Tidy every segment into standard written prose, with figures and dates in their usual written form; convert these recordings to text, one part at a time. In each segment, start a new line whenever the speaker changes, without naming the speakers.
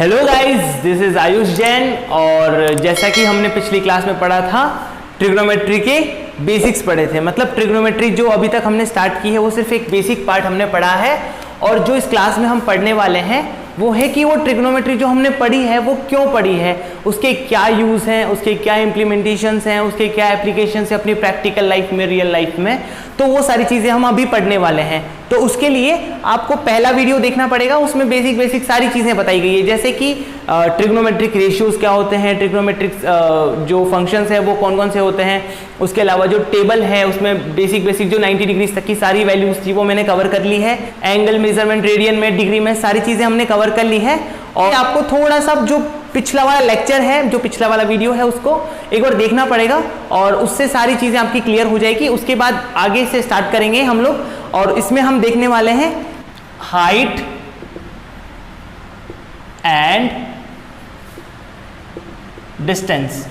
Hello guys, this is Ayush Jain. और जैसा कि हमने पिछली क्लास में पढ़ा था, ट्रिग्नोमेट्री के बेसिक्स पढ़े थे। मतलब ट्रिग्नोमेट्री जो अभी तक हमने स्टार्ट की है वो सिर्फ एक बेसिक पार्ट हमने पढ़ा है, और जो इस क्लास में हम पढ़ने वाले हैं वो है कि वो ट्रिग्नोमेट्री जो हमने पढ़ी है वो क्यों पढ़ी है, उसके क्या यूज़ हैं, उसके क्या इम्प्लीमेंटेशंस हैं, उसके क्या एप्लीकेशंस हैं अपनी प्रैक्टिकल लाइफ में, रियल लाइफ में। तो वो सारी चीज़ें हम अभी पढ़ने वाले हैं। तो उसके लिए आपको पहला वीडियो देखना पड़ेगा, उसमें बेसिक सारी चीज़ें बताई गई है, जैसे कि ट्रिग्नोमेट्रिक रेशियोज क्या होते हैं, ट्रिग्नोमेट्रिक जो फंक्शंस है वो कौन कौन से होते हैं, उसके अलावा जो टेबल है उसमें बेसिक जो 90 डिग्रीज तक की सारी वैल्यूज थी वो मैंने कवर कर ली है। एंगल मेजरमेंट रेडियन में, डिग्री में, सारी चीज़ें हमने कवर कर ली है। और आपको थोड़ा सा जो पिछला वाला लेक्चर है, जो पिछला वाला वीडियो है, उसको एक बार देखना पड़ेगा और उससे सारी चीज़ें आपकी क्लियर हो जाएगी। उसके बाद आगे से स्टार्ट करेंगे हम लोग, और इसमें हम देखने वाले हैं हाइट एंड डिस्टेंस।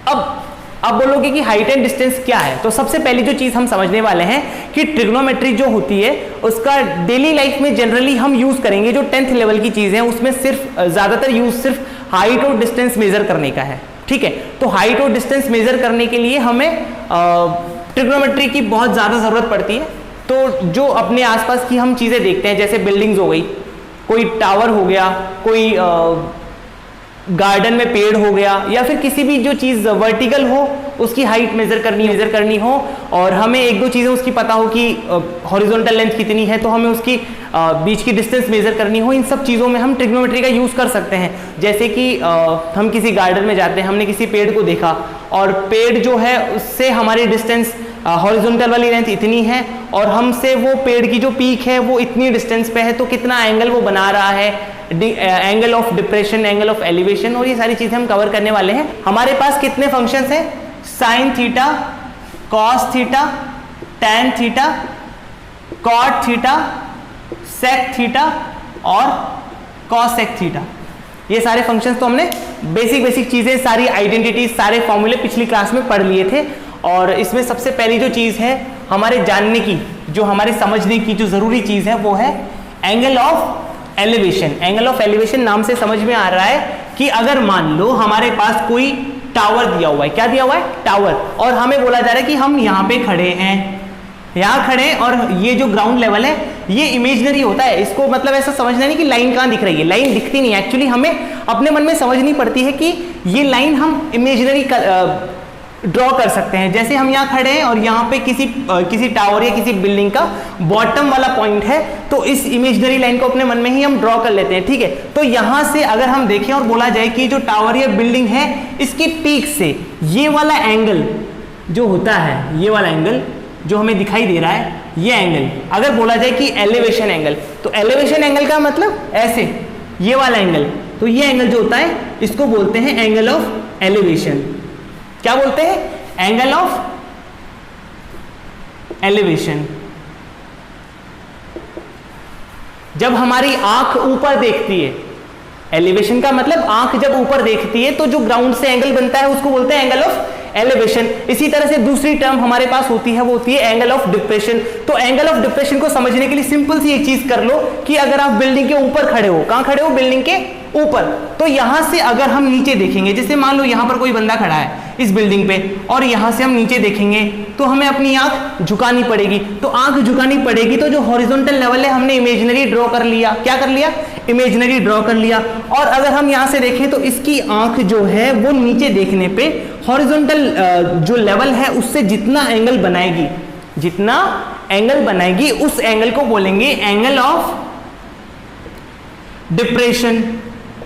अब बोलोगे कि हाइट एंड डिस्टेंस क्या है, तो सबसे पहली जो चीज हम समझने वाले हैं कि ट्रिग्नोमेट्री जो होती है उसका डेली लाइफ में जनरली हम यूज करेंगे। जो 10th लेवल की चीज है उसमें सिर्फ ज्यादातर यूज सिर्फ हाइट और डिस्टेंस मेजर करने का है, ठीक है। तो हाइट और डिस्टेंस मेजर करने के लिए हमें ट्रिग्नोमेट्री की बहुत ज्यादा जरूरत पड़ती है। तो जो अपने आसपास की हम चीजें देखते हैं, जैसे बिल्डिंग्स हो गई, कोई टावर हो गया, कोई गार्डन में पेड़ हो गया, या फिर किसी भी जो चीज़ वर्टिकल हो उसकी हाइट मेजर करनी हो, और हमें एक दो चीज़ें उसकी पता हो कि हॉरिजॉन्टल लेंथ कितनी है, तो हमें उसकी बीच की डिस्टेंस मेजर करनी हो। इन सब चीज़ों में हम ट्रिग्नोमेट्री का यूज़ कर सकते हैं। जैसे कि हम किसी गार्डन में जाते हैं, हमने किसी पेड़ को देखा और पेड़ जो है उससे हमारी डिस्टेंस हॉरिजॉन्टल वाली लेंथ इतनी है और हमसे वो पेड़ की जो पीक है वो इतनी डिस्टेंस पे है, तो कितना एंगल वो बना रहा है, angle of depression, angle of elevation, और ये सारी चीजें हम कवर करने वाले हैं। हमारे पास कितने फंक्शंस हैं? Sine theta, cos theta, tan theta, cot theta, sec theta और कॉसेक थीटा। ये सारे फंक्शंस तो हमने बेसिक चीजें, सारी आइडेंटिटीज, सारे फॉर्मूले पिछली क्लास में पढ़ लिए थे। और इसमें सबसे पहली जो चीज है हमारे जानने की, जो हमारे समझने की जो जरूरी चीज है वो है angle of elevation. Angle of elevation नाम से समझ में आ रहा है कि अगर मान लो हमारे पास कोई टावर दिया हुआ है, क्या दिया हुआ है? टावर, और हमें बोला जा रहा है कि हम यहाँ पे खड़े हैं, यहाँ खड़े, और ये जो ग्राउंड लेवल है ये इमेजिनरी होता है। इसको मतलब ऐसा समझना नहीं कि लाइन कहाँ दिख रही है, लाइन दिखती नहीं है। एक्चुअली हमें अपने मन में समझनी पड़ती है कि ये लाइन हम इमेजिनरी ड्रॉ कर सकते हैं। जैसे हम यहाँ खड़े हैं और यहाँ पे किसी टावर या किसी बिल्डिंग का बॉटम वाला पॉइंट है, तो इस इमेजिनरी लाइन को अपने मन में ही हम ड्रॉ कर लेते हैं, ठीक है। तो यहाँ से अगर हम देखें और बोला जाए कि जो टावर या बिल्डिंग है इसकी पीक से ये वाला एंगल जो होता है, ये वाला एंगल जो हमें दिखाई दे रहा है, ये एंगल अगर बोला जाए कि एलिवेशन एंगल, तो एलिवेशन एंगल का मतलब ऐसे ये वाला एंगल, तो ये एंगल जो होता है इसको बोलते हैं एंगल ऑफ एलिवेशन। क्या बोलते हैं? Angle of elevation. जब हमारी आंख ऊपर देखती है, एलिवेशन का मतलब आंख जब ऊपर देखती है तो जो ग्राउंड से एंगल बनता है उसको बोलते हैं एंगल ऑफ एलिवेशन। इसी तरह से दूसरी टर्म हमारे पास होती है, वो होती है एंगल ऑफ डिप्रेशन। तो एंगल ऑफ डिप्रेशन को समझने के लिए सिंपल सी एक चीज कर लो कि अगर आप बिल्डिंग के ऊपर खड़े हो, कहां खड़े हो? बिल्डिंग के ऊपर, तो यहां से अगर हम नीचे देखेंगे, जैसे मान लो यहां पर कोई बंदा खड़ा है इस बिल्डिंग पे, और यहां से हम नीचे देखेंगे तो हमें अपनी आंख झुकानी पड़ेगी। तो आंख झुकानी पड़ेगी तो जो हॉरिजॉन्टल लेवल है हमने इमेजिनरी ड्रॉ कर लिया। क्या कर लिया? इमेजिनरी ड्रॉ कर लिया। और अगर हम यहां से देखें तो इसकी आंख जो है वो नीचे देखने पे हॉरिजॉन्टल जो लेवल है उससे जितना एंगल बनाएगी उस एंगल को बोलेंगे एंगल ऑफ डिप्रेशन।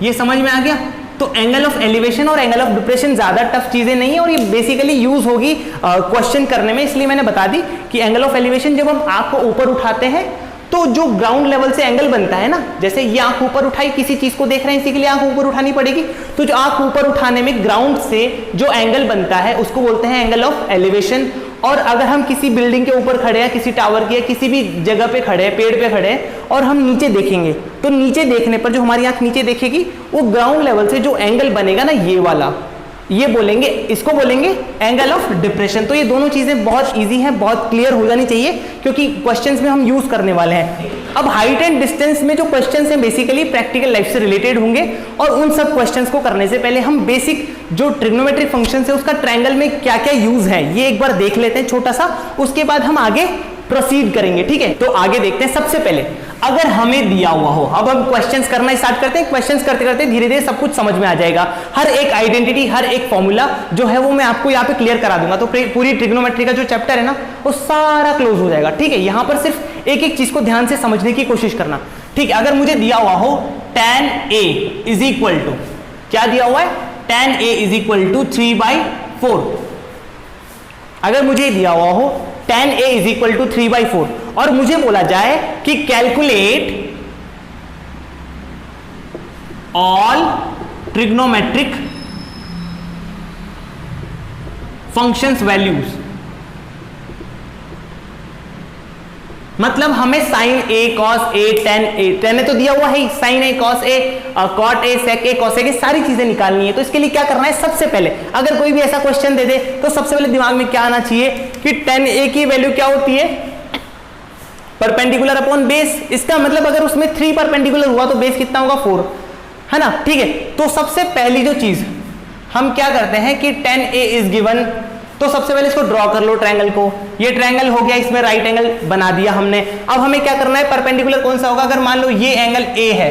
ये समझ में आ गया? तो एंगल ऑफ एलिवेशन और एंगल ऑफ डिप्रेशन ज्यादा टफ चीजें नहीं है, और ये बेसिकली यूज होगी क्वेश्चन करने में, इसलिए मैंने बता दी कि एंगल ऑफ एलिवेशन जब हम आंख को ऊपर उठाते हैं तो जो ग्राउंड लेवल से एंगल बनता है ना, जैसे ये आंख ऊपर उठाई, किसी चीज को देख रहे हैं इसी के लिए आंख ऊपर उठानी पड़ेगी, तो जो आंख ऊपर उठाने में ग्राउंड से जो एंगल बनता है उसको बोलते हैं एंगल ऑफ एलिवेशन। और अगर हम किसी बिल्डिंग के ऊपर खड़े हैं, किसी टावर की या किसी भी जगह पे खड़े हैं, पेड़ पे खड़े हैं, और हम नीचे देखेंगे, तो नीचे देखने पर जो हमारी आंख नीचे देखेगी वो ग्राउंड लेवल से जो एंगल बनेगा ना, ये वाला, ये बोलेंगे, इसको बोलेंगे एंगल ऑफ डिप्रेशन। तो ये दोनों चीजें बहुत इजी हैं, बहुत क्लियर हो जानी चाहिए क्योंकि क्वेश्चंस में हम यूज करने वाले हैं। अब हाइट एंड डिस्टेंस में जो क्वेश्चंस हैं बेसिकली प्रैक्टिकल लाइफ से रिलेटेड होंगे, और उन सब क्वेश्चंस को करने से पहले हम बेसिक जो ट्रिग्नोमेट्रिक फंक्शंस है उसका ट्रायंगल में क्या क्या यूज है ये एक बार देख लेते हैं छोटा सा, उसके बाद हम आगे प्रोसीड करेंगे। ठीक है, तो आगे देखते हैं। सबसे पहले अगर हमें दिया हुआ हो, अब हम क्वेश्चंस करना स्टार्ट करते हैं। क्वेश्चंस करते करते धीरे धीरे सब कुछ समझ में आ जाएगा, हर एक आइडेंटिटी, हर एक फॉर्मूला जो है वो मैं आपको यहाँ पे क्लियर करा दूंगा, तो पूरी ट्रिग्नोमेट्री का जो चैप्टर है ना वो सारा क्लोज हो जाएगा। ठीक है, यहाँ पर सिर्फ एक एक चीज को ध्यान से समझने की कोशिश करना। ठीक है, अगर मुझे दिया हुआ हो tan a is equal to, क्या दिया हुआ है, tan a is equal to 3/4। अगर मुझे दिया हुआ हो tan a is equal to 3/4 और मुझे बोला जाए कि calculate all trigonometric functions values, मतलब हमें sine a cos a tan a तो दिया हुआ है, sine a cos a cot a sec a cos a सारी चीजें निकालनी है। तो इसके लिए क्या करना है, सबसे पहले अगर कोई भी ऐसा क्वेश्चन दे दे तो सबसे पहले दिमाग में क्या आना चाहिए कि tan a की वैल्यू क्या होती है, परपेंडिकुलर अपॉन बेस। इसका मतलब अगर उसमें 3 परपेंडिकुलर हुआ तो बेस कितना होगा, 4, है ना। ठीक है, तो सबसे पहली जो चीज हम क्या करते हैं कि tan a इज गिवन, तो सबसे पहले इसको ड्रॉ कर लो ट्रायंगल को। ये ट्रायंगल हो गया, इसमें राइट एंगल बना दिया हमने। अब हमें क्या करना है, परपेंडिकुलर कौन सा होगा, अगर मान लो ये एंगल A है,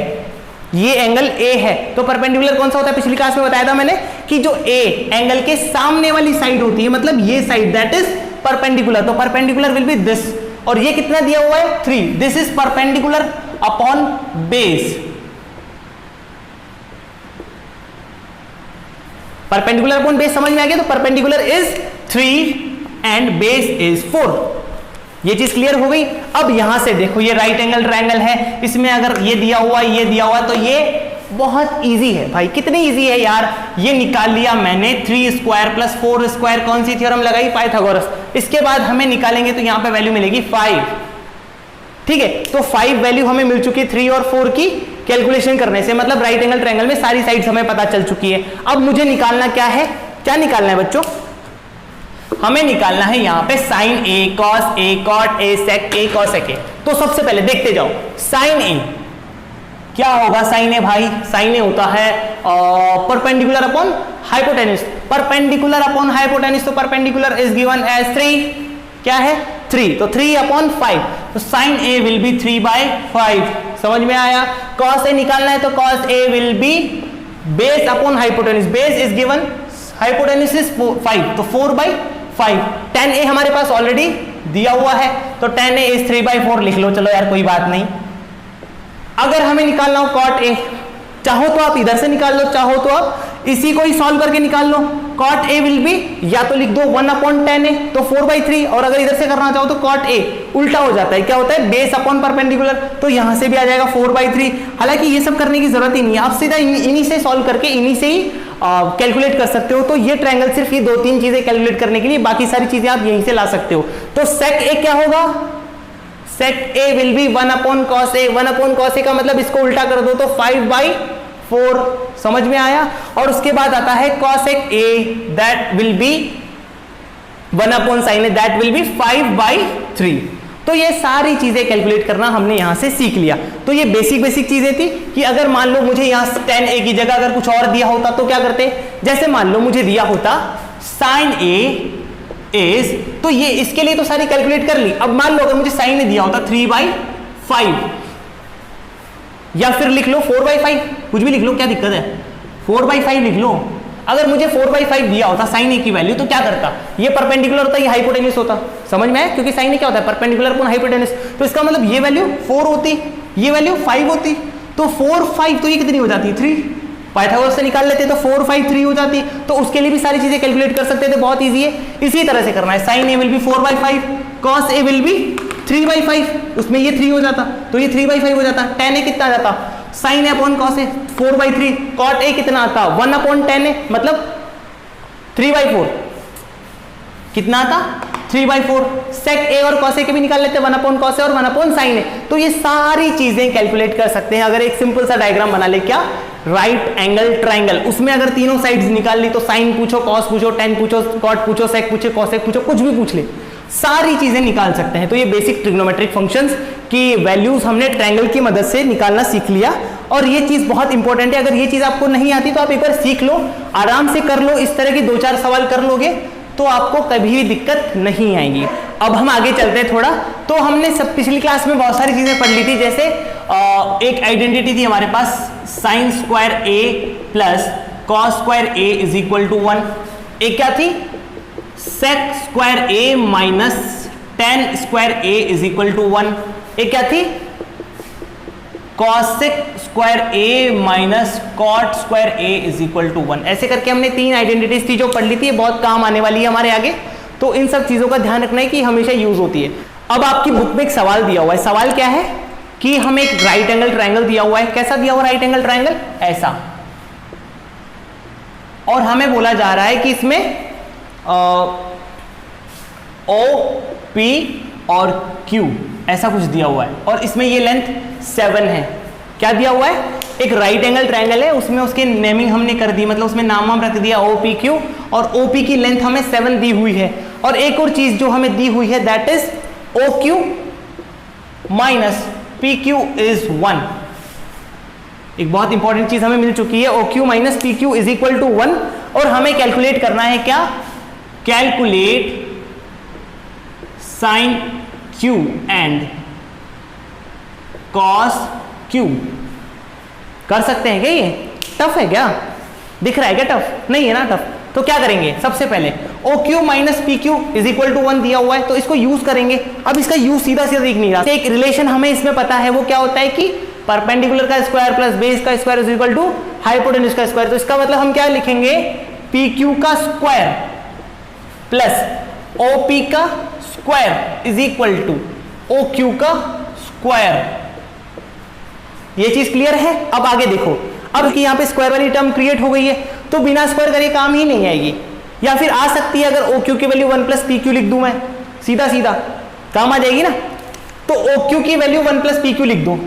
ये एंगल A है, तो परपेंडिकुलर कौन सा होता है, पिछली क्लास में बताया था मैंने कि जो A एंगल के सामने वाली साइड होती है, मतलब ये साइड, दैट इज परपेंडिकुलर। तो परपेंडिकुलर विल बी दिस, और ये कितना दिया हुआ है, 3। This is perpendicular upon base. Perpendicular upon base समझ में आ गया, तो perpendicular is 3 and base is 4। ये चीज क्लियर हो गई। अब यहां से देखो, ये राइट एंगल ट्रायंगल है, इसमें अगर ये दिया हुआ ये दिया हुआ, तो ये बहुत इजी है भाई। कितनी इजी है यार, ये निकाल लिया मैंने, 3 स्क्वायर प्लस 4 स्क्वायर, कौन सी थ्योरम लगाई, पाइथागोरस। इसके बाद हमें निकालेंगे तो यहां पे वैल्यू मिलेगी 5। ठीक है, तो 5 वैल्यू हमें मिल चुकी है 3 और 4 की कैलकुलेशन करने से, मतलब राइट एंगल ट्रायंगल में सारी साइड्स हमें पता चल चुकी है। अब मुझे निकालना क्या है, क्या निकालना है बच्चों, हमें निकालना है यहां पे sign a cos a cot a sec a cos a। तो सबसे पहले देखते जाओ, साइन a क्या होगा, साइन a भाई, साइन a होता है perpendicular upon hypotenuse. Perpendicular upon hypotenuse, तो परपेंडिकुलर इज गिवन एज 3, क्या है 3, तो 3/5, तो साइन a विल बी 3/5। समझ में आया। cos a निकालना है तो cos a will B base upon hypotenuse, base is given, hypotenuse is 5, तो 4/5। tan a हमारे पास ऑलरेडी दिया हुआ है, तो tan a इज 3/4 लिख लो, चलो यार कोई बात नहीं। अगर हमें निकालना हो cot a, चाहो तो आप इधर से निकाल लो, चाहो तो आप इसी को ही सॉल्व करके निकाल लो। cot a विल बी, या तो लिख दो 1/tan a, तो 4/3, और अगर इधर से करना चाहो तो cot a उल्टा हो जाता है, क्या होता है, बेस अपॉन परपेंडिकुलर, तो यहां से भी आ जाएगा 4/3। हालांकि ये सब करने की जरूरत ही नहीं है, आप सीधा इन्हीं से सॉल्व करके इन्हीं से ही कैलकुलेट कर सकते हो। तो ये ट्रायंगल सिर्फ ये 2-3 चीजें कैलकुलेट करने के लिए, बाकी सारी चीजें आप यहीं से ला सकते हो। तो sec a क्या होगा, sec a will B 1/cos a। 1/cos a का मतलब इसको उल्टा कर दो तो 5/4। समझ में आया। और उसके बाद आता है cosec a, that will B 1/sin a, that will B 5/3। तो ये सारी चीजें कैलकुलेट करना हमने यहां से सीख लिया। तो ये बेसिक चीजें थी कि अगर मान लो मुझे यहां tan a की जगह अगर कुछ और दिया होता तो क्या करते, जैसे मान लो मुझे दिया होता sin a इज, तो ये इसके लिए तो सारी कैलकुलेट कर ली। अब मान लो अगर मुझे sin a दिया होता 3/5, या फिर लिख लो 4/5, कुछ भी लिख लो, क्या दिक्कत है, 4/5 लिख लो। अगर मुझे 4/5 दिया होता साइन a की वैल्यू, तो क्या करता, ये परपेंडिकुलर होता, ये हाइपोटेन्यूज होता। समझ में आया, क्योंकि साइन a क्या होता है, परपेंडिकुलर अपॉन हाइपोटेन्यूज। तो इसका मतलब ये वैल्यू 4 होती, ये वैल्यू 5 होती, तो 4 5, तो ये कितनी हो जाती, 3। पाइथागोरस से निकाल लेते तो 4 5 3 हो जाती। तो उसके लिए भी सारी चीजें कैलकुलेट कर सकते थे, बहुत ईजी है। इसी तरह से करना है, sine a will be 4/5, cos a will be 3/5, उसमें ये 3 हो जाता, तो ये 3/5 हो जाता। tan a कितना आ जाता, sin a upon cos a 4/3, cot a कितना आता 1/tan a, मतलब 3/4, कितना आता 3/4। sec a और cos a के भी निकाल लेते हैं, 1/cos a और 1/sin a। तो ये सारी चीजें कैलकुलेट कर सकते हैं। अगर एक सिंपल सा डायग्राम बना ले, क्या, राइट एंगल ट्राइंगल, उसमें अगर तीनों साइड्स निकाल ली तो साइन पूछो, cos पूछो, tan पूछो, cot पूछो, sec पूछो, cosec पूछो, कुछ भी पूछ ले, सारी चीजें निकाल सकते हैं। तो ये बेसिक ट्रिग्नोमेट्रिक फंक्शंस की वैल्यूज हमने ट्रायंगल की मदद से निकालना सीख लिया। और ये चीज बहुत इंपॉर्टेंट है, अगर ये चीज आपको नहीं आती तो आप एक बार सीख लो, आराम से कर लो, इस तरह की 2-4 सवाल कर लोगे तो आपको कभी भी दिक्कत नहीं आएगी। अब हम आगे चलते हैं थोड़ा। तो हमने सब पिछली क्लास में बहुत सारी चीजें पढ़ ली थी, जैसे एक आइडेंटिटी थी हमारे पास sin square a plus cos square a is equal to 1। एक क्या थी sec square a minus tan square a is equal to 1। एक क्या थी cosec square a minus cot square a is equal to 1। ऐसे करके हमने 3 आइडेंटिटीज थी जो पढ़ ली थी, बहुत काम आने वाली है हमारे आगे। तो इन सब चीजों का ध्यान रखना है कि हमेशा यूज होती है। अब आपकी बुक में एक सवाल दिया हुआ है, सवाल क्या है कि हमें एक राइट एंगल ट्रायंगल दिया हुआ है। कैसा दिया हुआ राइट एंगल ट्रायंगल? ऐसा। और हमें बोला जा रहा है कि इसमें ओ पी और क्यू ऐसा कुछ दिया हुआ है, और इसमें ये लेंथ 7 है। क्या दिया हुआ है? एक राइट एंगल ट्रायंगल है, उसमें उसकी नेमिंग हमने कर दी, मतलब उसमें नाम हम रख दिया ओ पी क्यू, और ओ पी की लेंथ हमें 7 दी हुई है। और एक और चीज जो हमें दी हुई है that is O Q minus P Q is 1। एक बहुत इंपॉर्टेंट चीज हमें मिल चुकी है, O Q minus P Q is equal to 1। और हमें कैलकुलेट करना है क्या? Calculate sine Q and cos Q. कर सकते हैं क्या? ये टफ है क्या? दिख रहा है क्या टफ? नहीं है ना टफ। तो क्या करेंगे? सबसे पहले O Q minus P Q is equal to 1 दिया हुआ है, तो इसको यूज करेंगे। अब इसका यूज सीधा सीधा दिख नहीं रहा। एक रिलेशन हमें इसमें पता है, वो क्या होता है कि परपेंडिकुलर का स्क्वायर प्लस बेस का square is equal to hypotenuse का स्क्वायर। तो इसका मतलब हम क्या लिखेंगे? पी क्यू का स्क्वायर प्लस ओ पी का square is equal to O Q का स्क्वायर। ये चीज क्लियर है? अब आगे देखो, अब कि यहाँ पे स्क्वायर वाली टर्म क्रिएट हो गई है, तो बिना स्क्वायर करे काम ही नहीं आएगी। या फिर आ सकती है, अगर ओ क्यू की वैल्यू 1 प्लस पी क्यू लिख दूं मैं, सीधा सीधा काम आ जाएगी ना। तो ओ क्यू की वैल्यू 1 प्लस पी क्यू लिख दूं,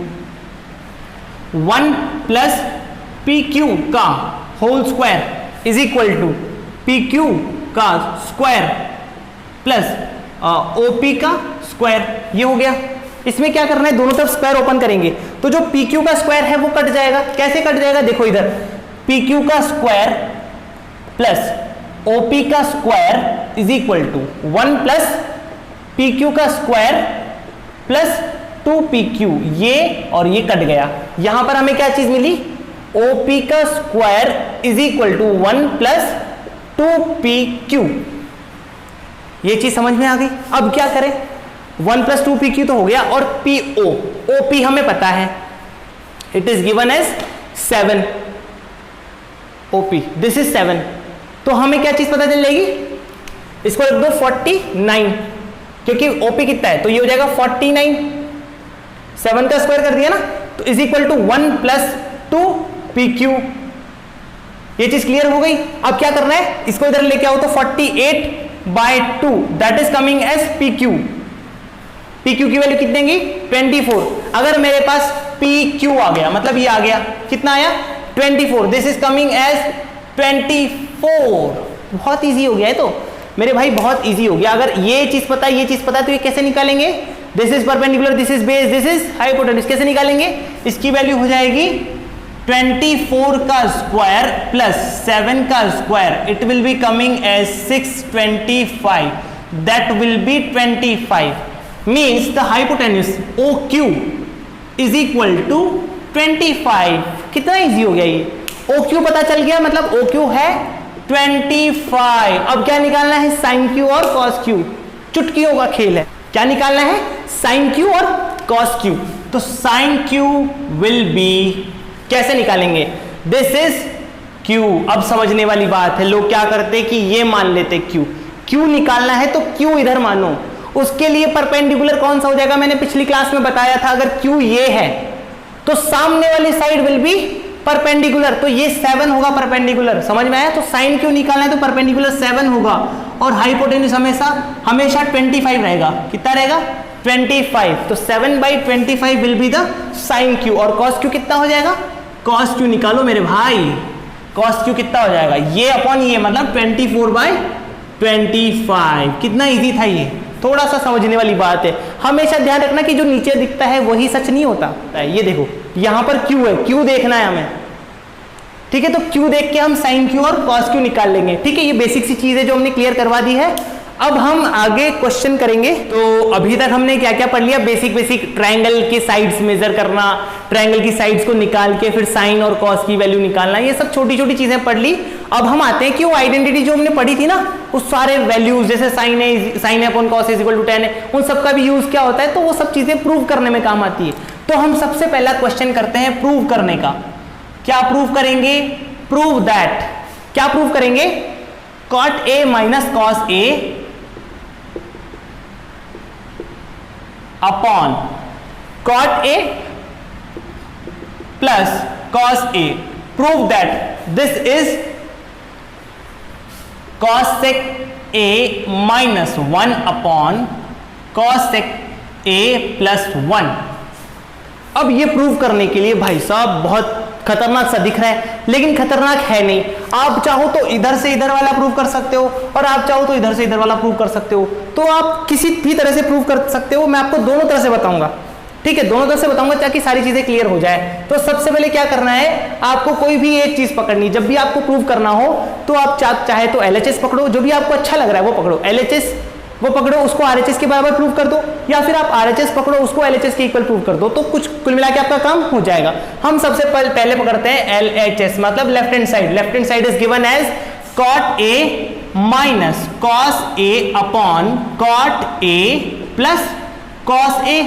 1 प्लस पी क्यू का whole square is equal to P Q का स्क्वायर प्लस ओ पी का स्क्वायर। ये हो गया। इसमें क्या करना है? दोनों तरफ स्क्वायर ओपन करेंगे, तो जो पी क्यू का स्क्वायर है वो कट जाएगा। कैसे कट जाएगा? देखो इधर, पी क्यू का स्क्वायर प्लस ओ पी का square is equal to 1 plus P Q का स्क्वायर प्लस 2 पी क्यू। ये और ये कट गया। यहां पर हमें क्या चीज मिली? ओ पी का square is equal to 1 plus 2 P Q. ये चीज समझ में आ गई। अब क्या करें? 1 प्लस 2 पी क्यू तो हो गया, और पी ओ, ओ पी हमें पता है, it is given as 7 OP, this is 7। तो हमें क्या चीज पता चल जाएगी? इसको लिख दो 49, क्योंकि OP कितना है, तो ये हो जाएगा 49। 7 का स्क्वायर कर दिया ना, तो is equal to 1 plus 2 PQ। ये चीज क्लियर हो गई। अब क्या करना है? इसको इधर लेके आओ, तो 48/2 that is coming as PQ। PQ की वैल्यू कितनी होगी? 24। अगर मेरे पास PQ आ गया, मतलब ये आ गया, कितना आया? 24। This is coming as 24। बहुत इजी हो गया है तो मेरे भाई, बहुत इजी हो गया। अगर ये चीज पता है, ये चीज पता है, तो ये कैसे निकालेंगे? This is perpendicular, this is base, this is hypotenuse. कैसे निकालेंगे? इसकी वैल्यू हो जाएगी 24 का स्क्वायर प्लस 7 का square, it will be coming as 625। That will be 25 means the hypotenuse OQ is equal to 25। कितना इजी हो गया ये? OQ पता चल गया, मतलब OQ है 25। अब क्या निकालना है? sin Q और cos Q। चुटकियों का खेल है। क्या निकालना है? sin Q और cos Q। तो sin Q will be, कैसे निकालेंगे? This is Q। अब समझने वाली बात है, लोग क्या करते कि ये मान लेते Q निकालना है तो Q इधर मानो। उसके लिए परपेंडिकुलर कौन सा हो जाएगा? मैंने पिछली क्लास में बताया था, अगर Q ये है तो सामने वाली साइड विल बी परपेंडिकुलर, तो ये 7 होगा परपेंडिकुलर। समझ में आया? तो साइन Q निकालना है तो परपेंडिकुलर 7 होगा, और हाइपोटेन्यूज हमेशा 25 रहेगा। कितना रहेगा? 25। तो 7/25 will be the sine Q। और cos Q कितना हो जाएगा? cos Q निकालो मेरे भाई। cos Q कितना हो जाएगा? ये अपॉन ये, मतलब 24/25। कितना इजी था ये? थोड़ा सा समझने वाली बात है। हमेशा ध्यान रखना कि जो नीचे दिखता है वही सच नहीं होता। ये देखो यहां पर क्यू है, क्यू देखना है हमें, ठीक है। तो क्यू देख के हम साइन क्यू और कॉस क्यू निकाल लेंगे, ठीक है। ये बेसिक सी चीज है जो हमने क्लियर करवा दी है। अब हम आगे क्वेश्चन करेंगे। तो अभी तक हमने क्या क्या पढ़ लिया, बेसिक ट्रायंगल के साइड्स मेजर करना, ट्रायंगल की साइड्स को निकाल के फिर साइन और कॉस की वैल्यू निकालना, ये सब छोटी छोटी चीजें पढ़ ली। अब हम आते हैं कि वो आइडेंटिटी जो हमने पढ़ी थी ना, उस सारे वैल्यूज जैसे sine upon cos is equal to tan है, उन सब का भी यूज क्या होता है, तो वो सब चीजें प्रूव करने में काम आती है। तो हम सबसे पहला क्वेश्चन करते हैं प्रूव करने का। क्या प्रूव करेंगे, प्रूव दैट, क्या प्रूव करेंगे, cot a minus cos a upon cot a plus cos a, prove that this is cosec a minus 1 upon cosec a plus 1। अब ये प्रूव करने के लिए भाई साहब बहुत खतरनाक सा दिख रहा है, लेकिन खतरनाक है नहीं। आप चाहो तो इधर से इधर वाला प्रूव कर सकते हो और आप चाहो तो इधर से इधर वाला प्रूव कर सकते हो। तो आप किसी भी तरह से प्रूव कर सकते हो। मैं आपको दोनों तरह से बताऊंगा, ठीक है, दोनों तरह से बताऊंगा ताकि सारी चीजें क्लियर हो जाए। तो सबसे पहले क्या करना है, आपको कोई भी एक चीज पकड़नी। जब भी आपको प्रूव करना हो तो आप चाहे तो LHS पकड़ो, जो भी आपको अच्छा लग रहा है वो पकड़ो। LHS वो पकड़ो, उसको RHS के बराबर प्रूव कर दो, या फिर आप RHS पकड़ो, उसको LHS के इक्वल प्रूव कर दो। तो कुछ कुल मिला के आपका काम हो जाएगा। हम सबसे पहले पकड़ते हैं LHS, मतलब left hand side. Left hand side is given as cot a minus cos a upon cot a plus cos a।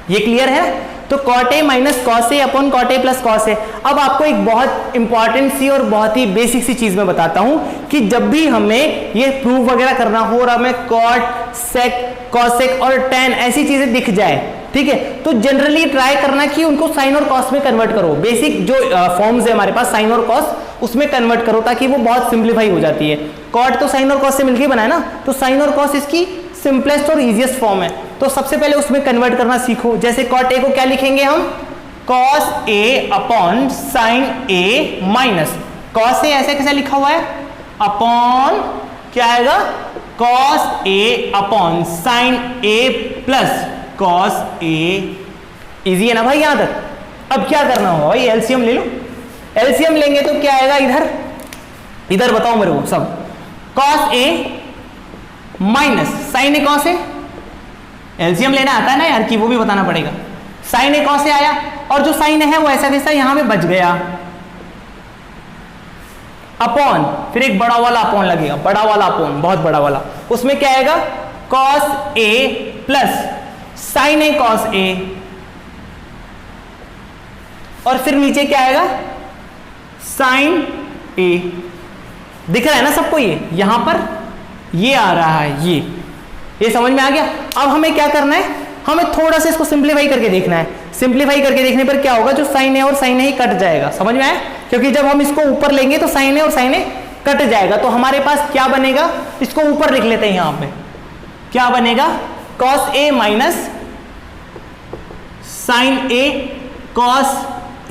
ये क्लियर है? तो cot a minus cos a upon cot a plus cos a। अब आपको एक बहुत important सी और बहुत ही basic सी चीज मैं बताता हूं कि जब भी हमें ये प्रूव वगैरह करना हो और हमें cot, sec, cosec और tan ऐसी चीजें दिख जाए, ठीक है, तो जनरली ट्राई करना कि उनको साइन और कॉस में कन्वर्ट करो। बेसिक जो फॉर्म्स है हमारे पास साइन और कॉस, उसमें कन्वर्ट करो ताकि वो बहुत सिंप्लीफाई हो जाती है। कॉट तो साइन और कॉस से मिलकर बना है ना, तो साइन और कॉस इसकी सिंपलेस्ट और इजीएस्ट फॉर्म है। तो सबसे पहले उसमें कन्वर्ट करना सीखो। जैसे कॉट ए को क्या लिखेंगे हम, cos A upon sine A minus cos ए, ऐसे कैसे लिखा हुआ है, अपॉन क्या आएगा, cos A upon sine A plus cos A. Easy है ना भाई यहां तक? अब क्या करना होगा भाई, एलसीएम ले लो। एलसीएम लेंगे तो क्या आएगा, इधर बताओ मेरे को सब, cos A minus sign a cos A. LCM लेना आता है ना यार, कि वो भी बताना पड़ेगा। साइन ए कॉस ए आया, और जो साइन है वो ऐसा कैसा यहां में बच गया, अपॉन, फिर एक बड़ा वाला अपॉन लगेगा, बड़ा वाला अपॉन, बहुत बड़ा वाला, उसमें क्या आएगा, cos A plus sign a cos ए, और फिर नीचे क्या आएगा, साइन ए। दिख रहा है ना सबको, ये यहां पर ये आ रहा है, ये समझ में आ गया। अब हमें क्या करना है, हमें थोड़ा सा इसको सिंप्लीफाई करके देखना है। सिंप्लीफाई करके देखने पर क्या होगा, जो साइन है और साइन है ही कट जाएगा। समझ में आया? क्योंकि जब हम इसको ऊपर लेंगे तो साइन है और साइन है कट जाएगा। तो हमारे पास क्या बनेगा, इसको ऊपर लिख लेते हैं, यहां पे क्या बनेगा, cos A minus sign a cos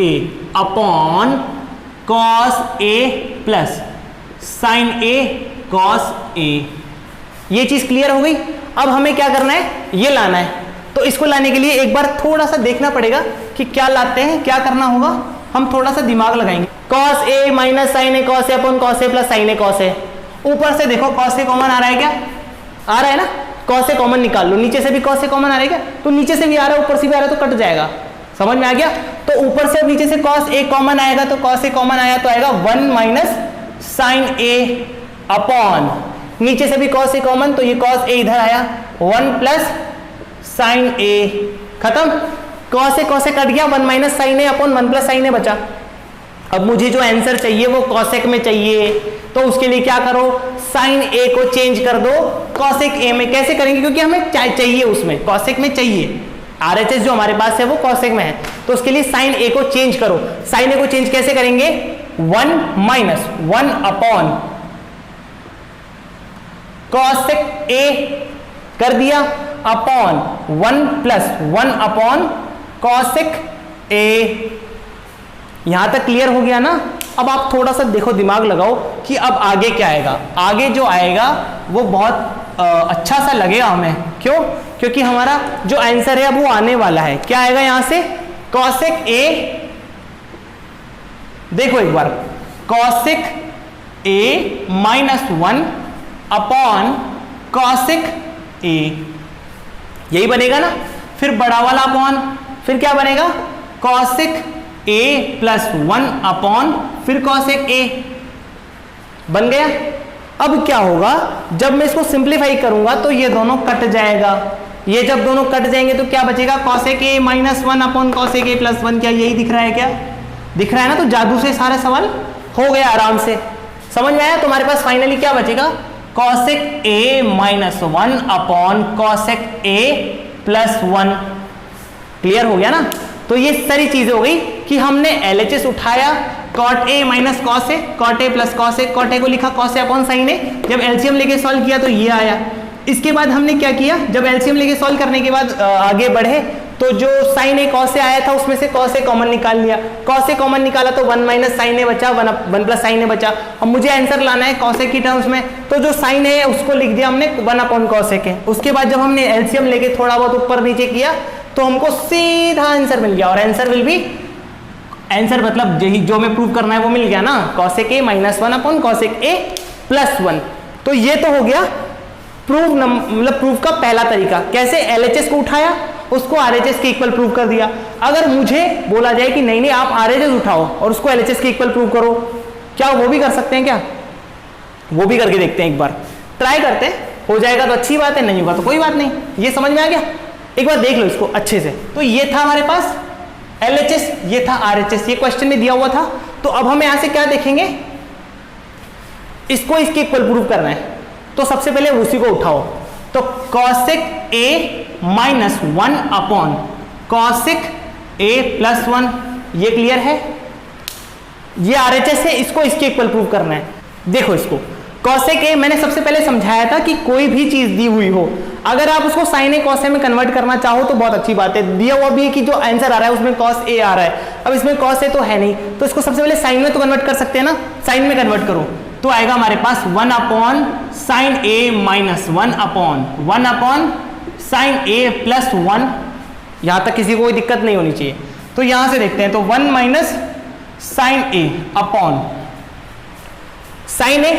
A upon cos A plus sign a cos ए। ये चीज क्लियर हो गई। अब हमें क्या करना है, ये लाना है। तो इसको लाने के लिए एक बार थोड़ा सा देखना पड़ेगा कि क्या लाते हैं, क्या करना होगा। हम थोड़ा सा दिमाग लगाएंगे। Cos A minus sign a cos A upon cos A plus sign a cos ए। ऊपर से देखो कॉस ए कॉमन आ रहा है, क्या आ रहा है ना, कॉस ए कॉमन निकाल लो। नीचे से भी कॉस ए कॉमन आ रहा है क्या, तो नीचे से भी आ रहा है ऊपर से भी आ रहा है, तो कट जाएगा। समझ में आ गया? तो ऊपर से नीचे से कॉस ए कॉमन आएगा, तो कॉस ए कॉमन आया तो आएगा 1 माइनस साइन ए अपॉन, नीचे से भी कॉस ए कॉमन, तो ये कॉस ए इधर आया, 1 प्लस साइन ए, खत्म। कॉस ए कट गया, 1 minus sign a upon 1 plus sign ए बचा। अब मुझे जो आंसर चाहिए वो कॉसेक में चाहिए, तो उसके लिए क्या करो, साइन ए को चेंज कर दो कॉसेक ए में। कैसे करेंगे, क्योंकि हमें चाहिए उसमें, कॉसेक में चाहिए। आरएचएस जो हमारे पास है वो कॉसेक में है, तो उसके लिए साइन ए को चेंज करो। साइन ए को चेंज कैसे करेंगे, 1 माइनस 1 अपॉन कॉसेक ए कर दिया, अपॉन 1 प्लस 1 अपॉन कॉसेक ए। यहां तक क्लियर हो गया ना? अब आप थोड़ा सा देखो, दिमाग लगाओ कि अब आगे क्या आएगा। आगे जो आएगा वो बहुत अच्छा सा लगेगा हमें। क्यों? क्योंकि हमारा जो आंसर है अब वो आने वाला है। क्या आएगा यहां से? कॉसेक ए, देखो एक बार, cosec a -1 upon cosec a, यही बनेगा ना। फिर बड़ा वाला अपॉन, फिर क्या बनेगा? कॉसेक ए +1 अपॉन फिर कॉसेक ए, बन गया। अब क्या होगा, जब मैं इसको सिंप्लीफाई करूंगा तो ये दोनों कट जाएगा। ये जब दोनों कट जाएंगे तो क्या बचेगा? Cosec a -1 upon cosec a +1। क्या यही दिख रहा है? क्या दिख रहा है ना? तो जादू से सारा सवाल हो गया आराम से, समझ में आया? तुम्हारे पास फाइनली क्या बचेगा? Cosec a -1 upon cosec a +1। Clear हो गया ना? तो ये सारी चीजें हो गई कि हमने LHS उठाया, cot A minus cos A, cot A plus cos A, cot A को लिखा कॉस ए अपॉन साइन ए। जब एलसीएम लेके सॉल्व किया तो ये आया। इसके बाद हमने क्या किया, जब एलसीएम लेके सॉल्व करने के बाद आगे बढ़े तो जो साइन ए कॉस ए आया था उसमें से कॉस ए कॉमन निकाल लिया। कॉस ए कॉमन निकाला तो 1 माइनस साइन ए बचा, 1 प्लस साइन ए बचा। अब मुझे आंसर लाना है कॉस ए की टर्म्स में, तो जो साइन ए है उसको लिख दिया हमने 1 अपॉन कॉस ए के। उसके बाद जब हमने एलसीएम लेके थोड़ा बहुत ऊपर नीचे किया तो हमको सीधा आंसर मिल गया। और आंसर विल बी, आंसर मतलब जो मैं प्रूव करना है वो मिल गया ना, cosec a -1 upon cosec a +1। तो ये तो हो गया प्रूव, मतलब प्रूफ का पहला तरीका। कैसे? एलएचएस को उठाया, उसको आरएचएस के इक्वल प्रूव कर दिया। अगर मुझे बोला जाए कि नहीं नहीं आप आरएचएस उठाओ और उसको एलएचएस के इक्वल प्रूव करो, क्या वो भी कर सकते हैं? क्या वो भी करके देखते हैं, एक बार ट्राई करते हैं। हो जाएगा तो अच्छी बात है, नहीं होगा तो कोई बात नहीं। ये समझ में आ गया? एक बार देख लो इसको अच्छे से। तो ये था हमारे पास LHS, ये था RHS, ये क्वेश्चन में दिया हुआ था। तो अब हम यहां से क्या देखेंगे, इसको इसके इक्वल प्रूव करना है। तो सबसे पहले उसी को उठाओ, तो cosec a -1 upon cosec a +1, ये क्लियर है? ये RHS है, इसको इसके इक्वल प्रूव करना है। देखो इसको, कॉसेक ए मैंने सबसे पहले समझाया था कि कोई भी चीज दी हुई हो, अगर आप उसको साइन ए कॉस ए में कन्वर्ट करना चाहो तो बहुत अच्छी बात है। दिया हुआ भी है कि जो आंसर आ रहा है उसमें कॉस ए आ रहा है, अब इसमें कॉस ए तो है नहीं, तो इसको सबसे पहले साइन में तो कन्वर्ट कर सकते हैं ना। साइन में कन्वर्ट करो तो आएगा हमारे पास 1 अपॉन साइन ए -1 अपॉन साइन ए +1। यहां तक किसी को कोई दिक्कत नहीं होनी चाहिए। तो यहां से देखते हैं, तो 1 minus sign a upon sine a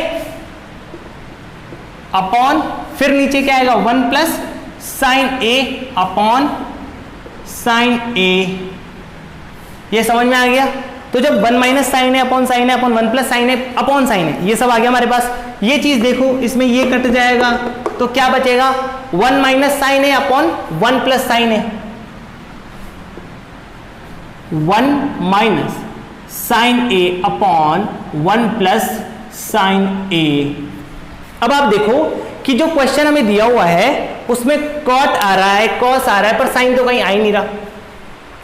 upon, फिर नीचे क्या आएगा 1 plus sign a upon sine ए। ये समझ में आ गया? तो जब 1 minus sign a upon 1 plus sign a upon sine ए, ये सब आ गया हमारे पास। ये चीज देखो, इसमें ये कट जाएगा तो क्या बचेगा? 1 minus sign a upon 1 plus sign A, 1 minus sign a upon 1 plus sign ए। अब आप देखो कि जो क्वेश्चन हमें दिया हुआ है उसमें कॉट आ रहा है, कॉस आ रहा है, पर साइन तो कहीं आ ही नहीं रहा।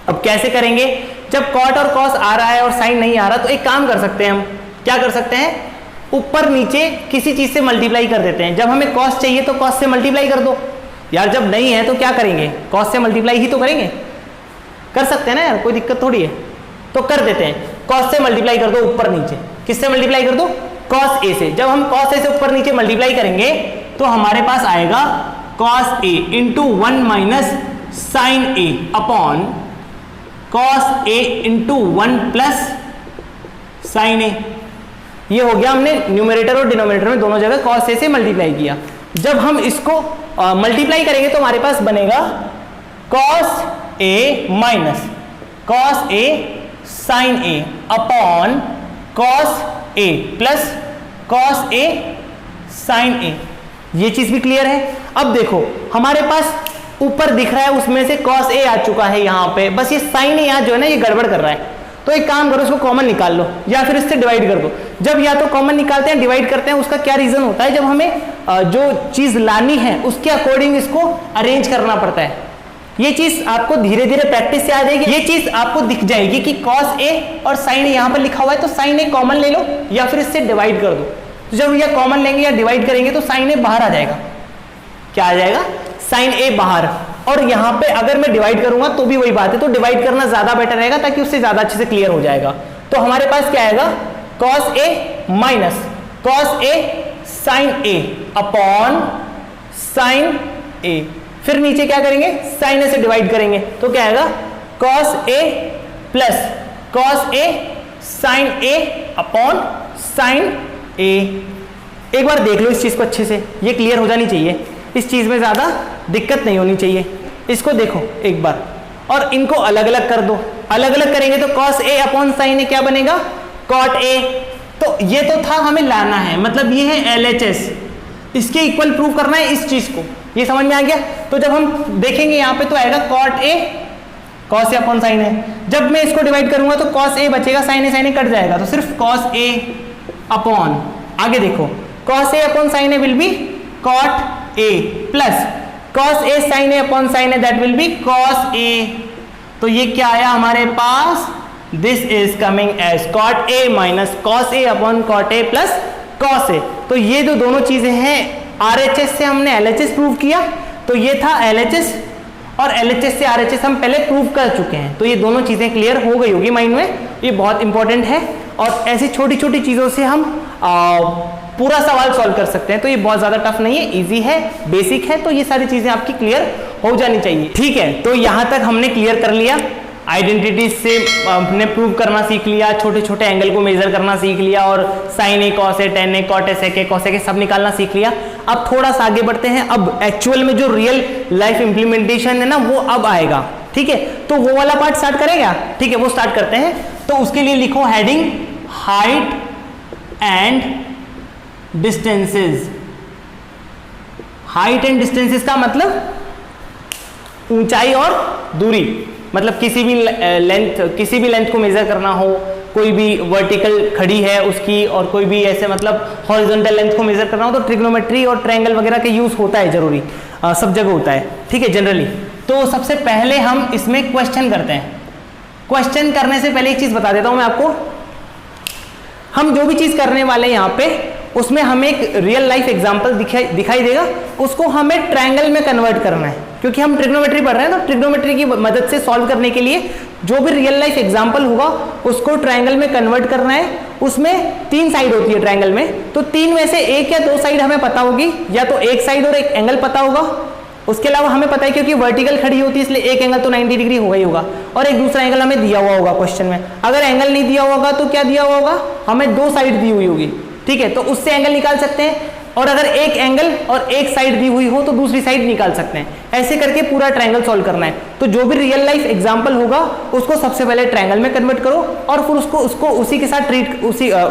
अब कैसे करेंगे? जब कॉट और कॉस आ रहा है और साइन नहीं आ रहा, तो एक काम कर सकते हैं हम। क्या कर सकते हैं? ऊपर नीचे किसी चीज से मल्टीप्लाई कर देते हैं। जब हमें कॉस चाहिए तो कॉस से मल्टीप्लाई कर दो यार, जब नहीं है तो क्या करेंगे? कॉस से मल्टीप्लाई ही तो करेंगे। कर सकते हैं ना यार, कोई दिक्कत थोड़ी है। तो कर देते हैं, कॉस से मल्टीप्लाई कर दो ऊपर नीचे। किससे मल्टीप्लाई कर दो? कॉस ए से। जब हम कॉस ए से ऊपर नीचे मल्टीप्लाई करेंगे तो हमारे पास आएगा cos A into 1 minus sign a upon cos A into 1 plus sign ए। ये हो गया, हमने न्यूमरेटर और डिनोमिनेटर में दोनों जगह कॉस ए से मल्टीप्लाई किया। जब हम इसको मल्टीप्लाई करेंगे तो हमारे पास बनेगा cos A minus cos a sine a upon cos A plus cos a sine ए। ये चीज भी क्लियर है? अब देखो हमारे पास ऊपर दिख रहा है उसमें से कॉस ए आ चुका है यहाँ पे, बस ये साइन ए यहाँ जो है ना ये गड़बड़ कर रहा है। तो एक काम करो, इसको कॉमन निकाल लो या फिर इससे डिवाइड कर दो। जब या तो कॉमन निकालते हैं डिवाइड करते हैं, उसका क्या रीजन होता है, जब हमें जो चीज लानी है उसके अकॉर्डिंग इसको अरेंज करना पड़ता है। ये चीज आपको धीरे धीरे प्रैक्टिस से आ जाएगी। ये चीज आपको दिख जाएगी कि cos a और sin a यहाँ पर लिखा हुआ है, तो sin a कॉमन ले लो या फिर इससे डिवाइड कर दो। तो जब यह कॉमन लेंगे या डिवाइड करेंगे तो sin a बाहर आ जाएगा। क्या आ जाएगा? sin a बाहर। और यहाँ पे अगर मैं डिवाइड करूंगा तो भी वही बात है, तो डिवाइड करना ज्यादा बेटर रहेगा ताकि उससे ज्यादा अच्छे से क्लियर हो जाएगा। तो हमारे पास क्या आएगा? cos a minus cos a sin a upon sine a, फिर नीचे क्या करेंगे, साइन ए से डिवाइड करेंगे, तो क्या आएगा cos A plus cos a sine a upon sine ए। एक बार देख लो इस चीज को अच्छे से, ये क्लियर हो जानी चाहिए, इस चीज में ज्यादा दिक्कत नहीं होनी चाहिए। इसको देखो एक बार और इनको अलग अलग कर दो, अलग अलग करेंगे तो कॉस ए अपॉन साइन ए क्या बनेगा, कॉट ए। तो ये तो था हमें लाना है, मतलब ये है LHS, इसके इक्वल प्रूव करना है इस चीज को, ये समझ में आ गया। तो जब हम देखेंगे यहाँ पे तो आएगा cot a cos A upon sine ए, जब मैं इसको डिवाइड करूंगा तो कॉस ए बचेगा, साइन ए कट जाएगा, तो सिर्फ कॉस ए अपॉन, आगे देखो cos A upon sine a will be cot A plus cos a sine a upon sine a that will be cos a. तो ये क्या आया हमारे पास, this is coming as cot A minus cos A upon cot A plus cos a. तो ये जो दोनों चीजें हैं RHS से हमने LHS प्रूव किया, तो ये था LHS और LHS से RHS हम पहले प्रूव कर चुके हैं, तो ये दोनों चीजें क्लियर हो गई होगी माइंड में, ये बहुत इंपॉर्टेंट है। और ऐसी छोटी छोटी चीजों से हम पूरा सवाल सॉल्व कर सकते हैं, तो ये बहुत ज्यादा टफ नहीं है, इजी है, बेसिक है, तो ये सारी चीजें आपकी क्लियर हो जानी चाहिए। ठीक है, तो यहां तक हमने क्लियर कर लिया, आइडेंटिटी से हमने प्रूव करना सीख लिया, छोटे छोटे एंगल को मेजर करना सीख लिया, और sine a cos a tan a cot a sec a cos a सब निकालना सीख लिया। अब थोड़ा सा आगे बढ़ते हैं, अब एक्चुअल में जो रियल लाइफ इंप्लीमेंटेशन है ना वो अब आएगा। ठीक है, तो वो वाला पार्ट स्टार्ट करेगा, ठीक है वो स्टार्ट करते हैं। तो उसके लिए लिखो heading height and distances. Height and distances का मतलब ऊंचाई और दूरी, मतलब किसी भी लेंथ को मेजर करना हो, कोई भी वर्टिकल खड़ी है उसकी, और कोई भी ऐसे मतलब हॉरिजॉन्टल लेंथ को मेजर करना हो, तो ट्रिग्नोमेट्री और ट्रायंगल वगैरह का यूज होता है, जरूरी सब जगह होता है। ठीक है जनरली। तो सबसे पहले हम इसमें क्वेश्चन करते हैं। क्वेश्चन करने से पहले एक चीज बता देता हूं मैं आपको, हम जो भी चीज करने वाले हैं यहाँ पे, उसमें हमें एक रियल लाइफ एग्जांपल दिखाई देगा, उसको हमें ट्रायंगल में कन्वर्ट करना है, क्योंकि हम ट्रिग्नोमेट्री पढ़ रहे हैं, तो ट्रिग्नोमेट्री की मदद से सॉल्व करने के लिए जो भी रियल लाइफ एग्जांपल होगा उसको ट्रायंगल में कन्वर्ट करना है। उसमें 3 साइड होती है ट्रायंगल में, तो 3 में से 1 या 2 साइड हमें पता होगी, या तो एक साइड और एक एंगल पता होगा। उसके अलावा हमें पता है क्योंकि वर्टिकल खड़ी होती है इसलिए एक एंगल तो 90 डिग्री होगा ही होगा, और एक दूसरा एंगल हमें दिया हुआ होगा क्वेश्चन में। अगर एंगल नहीं दिया होगा तो क्या दिया हुआ होगा, हमें 2 साइड दी हुई होगी। ठीक है, तो उससे एंगल निकाल सकते हैं, और अगर एक एंगल और एक साइड दी हुई हो तो दूसरी साइड निकाल सकते हैं। ऐसे करके पूरा ट्रायंगल सॉल्व करना है। तो जो भी रियल लाइफ एग्जांपल होगा उसको सबसे पहले ट्रायंगल में कन्वर्ट करो, और फिर उसको उसी के साथ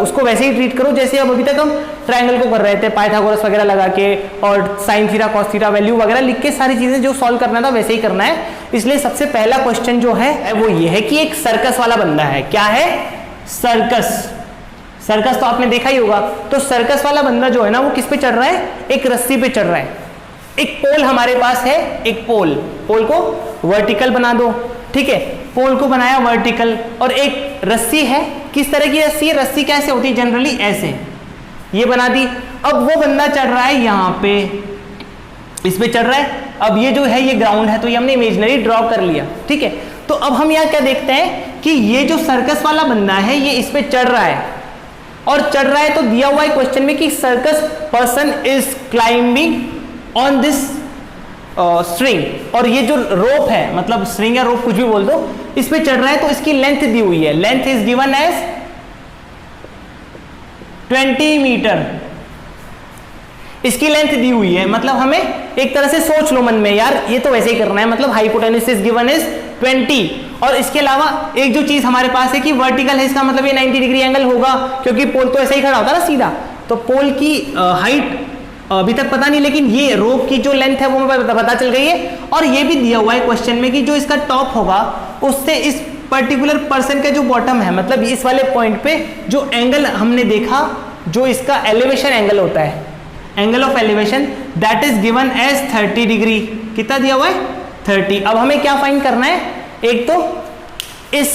उसको वैसे ही ट्रीट करो जैसे अब अभी तक हम ट्रायंगल को कर रहे थे, पाइथागोरस वगैरह लगा के और sign theta cos theta value वगैरह लिख के सारी चीजें जो सॉल्व करना था वैसे ही करना है। इसलिए सबसे पहला क्वेश्चन जो है वो ये है कि एक सर्कस वाला बंदा है। क्या है, सर्कस। सर्कस तो आपने देखा ही होगा। तो सर्कस वाला बंदा जो है ना वो किस पे चढ़ रहा है, एक रस्सी पे चढ़ रहा है। एक पोल हमारे पास है, एक पोल को वर्टिकल बना दो। ठीक है, पोल को बनाया वर्टिकल, और एक रस्सी है। किस तरह की रस्सी है, रस्सी कैसे होती है जनरली ऐसे, ये बना दी। अब वो बंदा चढ़ रहा है यहाँ पे, इस पे चढ़ रहा है। अब ये जो है ये ग्राउंड है, तो ये हमने इमेजिनरी ड्रॉ कर लिया। ठीक है, तो अब हम यहाँ क्या देखते हैं कि ये जो सर्कस वाला बंदा है ये इस पे चढ़ रहा है, और चढ़ रहा है तो दिया हुआ है क्वेश्चन में कि circus person is climbing on this string, और ये जो रोप है, मतलब स्ट्रिंग या रोप कुछ भी बोल दो, इस पे चढ़ रहा है, तो इसकी लेंथ दी हुई है। Length is given as 20 metre, इसकी लेंथ दी हुई है। मतलब हमें एक तरह से सोच लो मन में, यार ये तो वैसे ही करना है, मतलब हाइपोटेन्यूज इज गिवन इज 20, और इसके अलावा एक जो चीज हमारे पास है कि वर्टिकल है, इसका मतलब ये 90 डिग्री एंगल होगा, क्योंकि पोल तो ऐसे ही खड़ा होता है ना सीधा। तो पोल की हाइट अभी तक पता नहीं, लेकिन ये रोप की जो लेंथ है वो हमें पता चल गई है। और ये भी दिया हुआ है क्वेश्चन में कि जो इसका टॉप होगा उससे इस पर्टिकुलर पर्सन का जो बॉटम है, मतलब इस वाले पॉइंट पे जो एंगल हमने देखा, जो इसका एलिवेशन एंगल होता है, angle of elevation, that is given as 30 degree. कितना दिया हुआ है, 30। अब हमें क्या फाइंड करना है, एक तो इस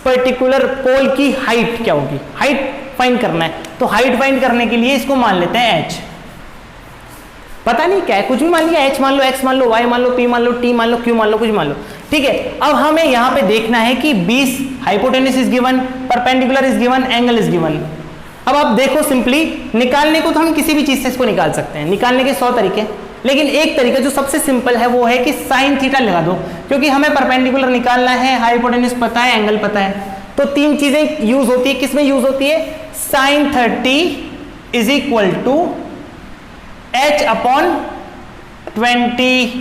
पर्टिकुलर पोल की हाइट क्या होगी, हाइट फाइंड करना है। तो हाइट फाइंड करने के लिए इसको मान लेते हैं h, पता नहीं क्या है, कुछ भी मान लिया, h मान लो, x मान लो, y मान लो, p मान लो, t मान लो, q मान लो, कुछ मान लो। ठीक है, अब हमें यहाँ पे देखना है कि 20 hypotenuse is given, perpendicular is given, angle is given. अब आप देखो सिंपली निकालने को तो हम किसी भी चीज से इसको निकाल सकते हैं, निकालने के 100 तरीके। लेकिन एक तरीका जो सबसे सिंपल है वो है कि साइन थीटा लगा दो, क्योंकि हमें परपेंडिकुलर निकालना है, हाइपोटेन्यूज पता है, एंगल पता है। तो तीन चीजें यूज होती है, किसमें यूज होती है? Sine 30 is equal to h upon 20।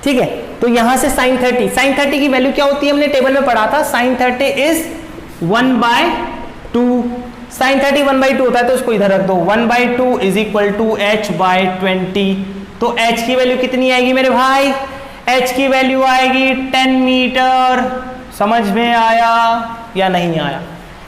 ठीक है, तो यहां से साइन 30 की वैल्यू क्या होती है? हमने टेबल में पढ़ा था, साइन 30 इज 1/2। साइन 30 1/2 होता है, तो इसको इधर रख दो। 1/2 इज इक्वल टू h/20। तो h की वैल्यू कितनी आएगी मेरे भाई? h की वैल्यू आएगी 10 मीटर। समझ में आया या नहीं आया?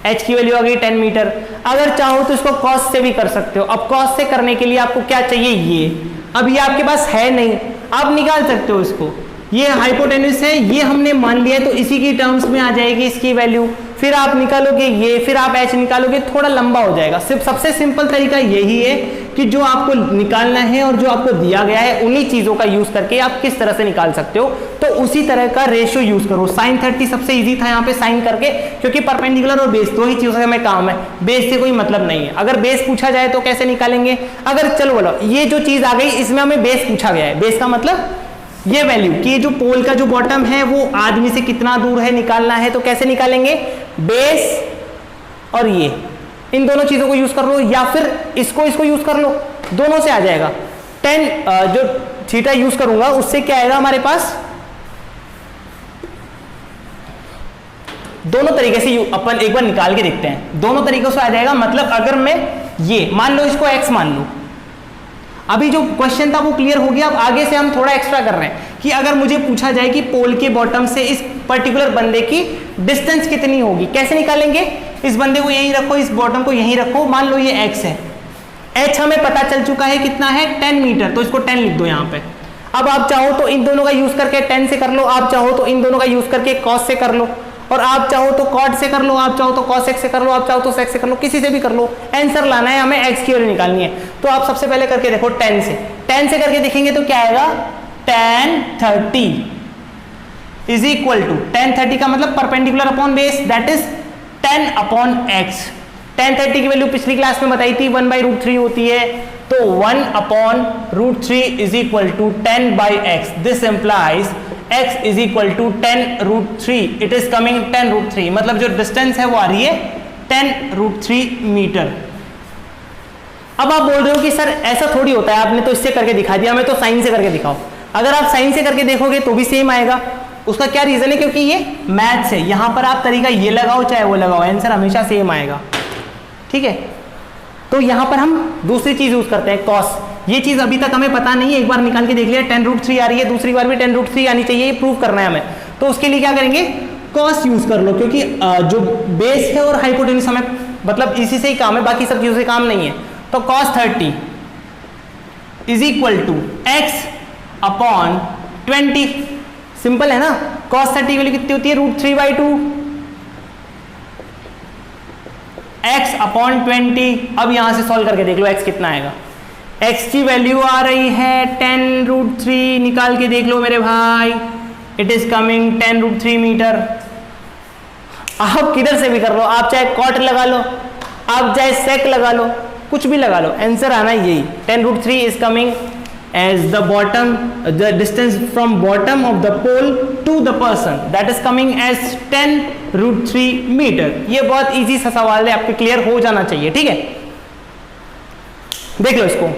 h की वैल्यू आ गई 10 मीटर। अगर चाहो तो इसको कॉस से भी कर सकते हो। अब कॉस से करने के लिए आपको क्या चाहिए? ये अब ये आपके पास है नहीं, आप निकाल सकते हो इसको। ये हाइपोटेन्यूज है, ये हमने मान लिया है, तो इसी की टर्म्स में आ जाएगी इसकी वैल्यू। फिर आप निकालोगे ये, फिर आप h निकालोगे, थोड़ा लंबा हो जाएगा। सिर्फ सबसे सिंपल तरीका यही है कि जो आपको निकालना है और जो आपको दिया गया है उन्हीं चीजों का यूज करके आप किस तरह से निकाल सकते हो, तो उसी तरह का रेशियो यूज करो। साइन 30 सबसे इजी था यहाँ पे साइन करके, क्योंकि परपेंडिकुलर और बेस दो ही चीजों में काम है, बेस से कोई मतलब नहीं है। अगर बेस पूछा जाए तो कैसे निकालेंगे? अगर चलो बोलो ये जो चीज आ गई इसमें हमें बेस पूछा गया है, बेस का मतलब ये वैल्यू कि जो पोल का जो बॉटम है वो आदमी से कितना दूर है निकालना है, तो कैसे निकालेंगे? बेस और ये इन दोनों चीजों को यूज कर लो, या फिर इसको यूज कर लो, दोनों से आ जाएगा। 10 जो थीटा यूज करूंगा उससे क्या आएगा हमारे पास? दोनों तरीके से अपन एक बार निकाल के देखते हैं, दोनों तरीकों से आ जाएगा। मतलब अगर मैं ये मान लो, इसको x मान लो, अभी जो क्वेश्चन था वो क्लियर हो गया। अब आगे से हम थोड़ा एक्स्ट्रा कर रहे हैं कि अगर मुझे पूछा जाए कि पोल के बॉटम से इस पर्टिकुलर बंदे की डिस्टेंस कितनी होगी, कैसे निकालेंगे? इस बंदे को यहीं रखो, इस बॉटम को यहीं रखो, मान लो ये x है, h हमें पता चल चुका है कितना है? 10 मीटर, तो इसको 10 लिख दो यहाँ पे। अब आप चाहो तो इन दोनों का यूज करके 10 से कर लो, आप चाहो तो इन दोनों का यूज करके cos से कर लो, और आप चाहो तो cot से कर लो, आप चाहो तो cos x से कर लो, आप चाहो तो sec से कर लो, किसी से भी कर लो। आंसर लाना है हमें, x की वैल्यू निकालनी है। तो आप सबसे पहले करके देखो 10 से करके देखेंगे तो क्या आएगा? tan 30 is equal to, tan 30 का मतलब perpendicular upon base, that is 10 upon x। tan 30 की वैल्यू पिछली क्लास में बताई थी 1/√3 होती है, तो 1 upon √3 is equal to 10/x। This implies x is equal to 10√3। It is coming 10√3, मतलब जो डिस्टेंस है वो आ रही है 10√3 मीटर। अब आप बोल रहे हो कि सर ऐसा थोड़ी होता है, आपने तो इससे करके दिखा दिया, हमें तो साइन से करके दिखाओ। अगर आप साइन से करके देखोगे तो भी सेम आएगा। उसका क्या रीजन है? क्योंकि ये मैथ्स है, यहां पर आप तरीका ये लगाओ चाहे वो लगाओ, आंसर हमेशा सेम आएगा। ठीक है, तो यहां पर हम दूसरी चीज यूज करते हैं, कॉस। ये चीज अभी तक हमें पता नहीं है, एक बार निकाल के देख लिया 10√3 आ रही है, दूसरी बार भी 10√3 आनी चाहिए, ये प्रूव करना है हमें। तो उसके लिए क्या करेंगे? कॉस यूज कर लो, क्योंकि जो बेस है और हाइपोटेन्यूज हमें मतलब इसी से ही काम है, बाकी सब चीजों से काम नहीं है। तो cos 30 is equal to x upon 20। Simple है ना? cos 30 की वैल्यू कितनी होती है? √3/2 x अपॉन 20। अब यहां से सॉल्व करके देख लो x कितना आएगा। x की वैल्यू आ रही है 10√3, निकाल के देख लो मेरे भाई, इट इज कमिंग 10√3 मीटर। आप किधर से भी कर लो, आप चाहे cot लगा लो, आप चाहे sec लगा लो, कुछ भी लगा लो, आंसर आना यही। 10√3 is coming as the bottom, the distance from bottom of the pole to the person, that is coming as 10√3 metre. ये बहुत इजी सा सवाल है, आपके क्लियर हो जाना चाहिए। ठीक है, देख लो इसको।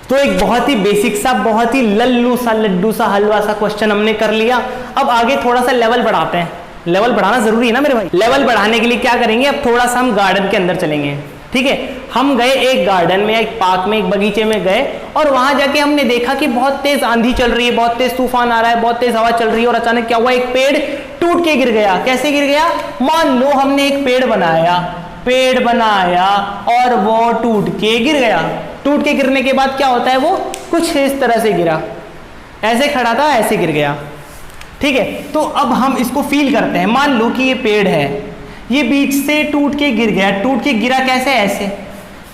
तो एक बहुत ही बेसिक सा, बहुत ही लल्लू सा, लड्डू सा, हलवा सा क्वेश्चन हमने कर लिया। अब आगे थोड़ा सा लेवल बढ़ाते हैं। लेवल बढ़ाना जरूरी है ना मेरे भाई। लेवल बढ़ाने के लिए क्या करेंगे? अब थोड़ा सा हम गार्डन के अंदर चलेंगे। ठीक है, हम गए एक गार्डन में, एक पार्क में, एक बगीचे में गए, और वहां जाके हमने देखा कि बहुत तेज आंधी चल रही है, बहुत तेज तूफान आ रहा है, बहुत तेज हवा चल रही है, और अचानक क्या हुआ? एक पेड़ टूट के गिर गया। कैसे गिर गया? मान लो हमने एक पेड़ बनाया और वो टूट के गिर गया। टूट के गिरने के बाद क्या होता है? वो कुछ इस तरह से गिरा, ऐसे खड़ा था, ऐसे गिर गया। ठीक है, तो अब हम इसको फील करते हैं। मान लो कि ये पेड़ है, ये बीच से टूट के गिर गया। टूट के गिरा कैसे? ऐसे,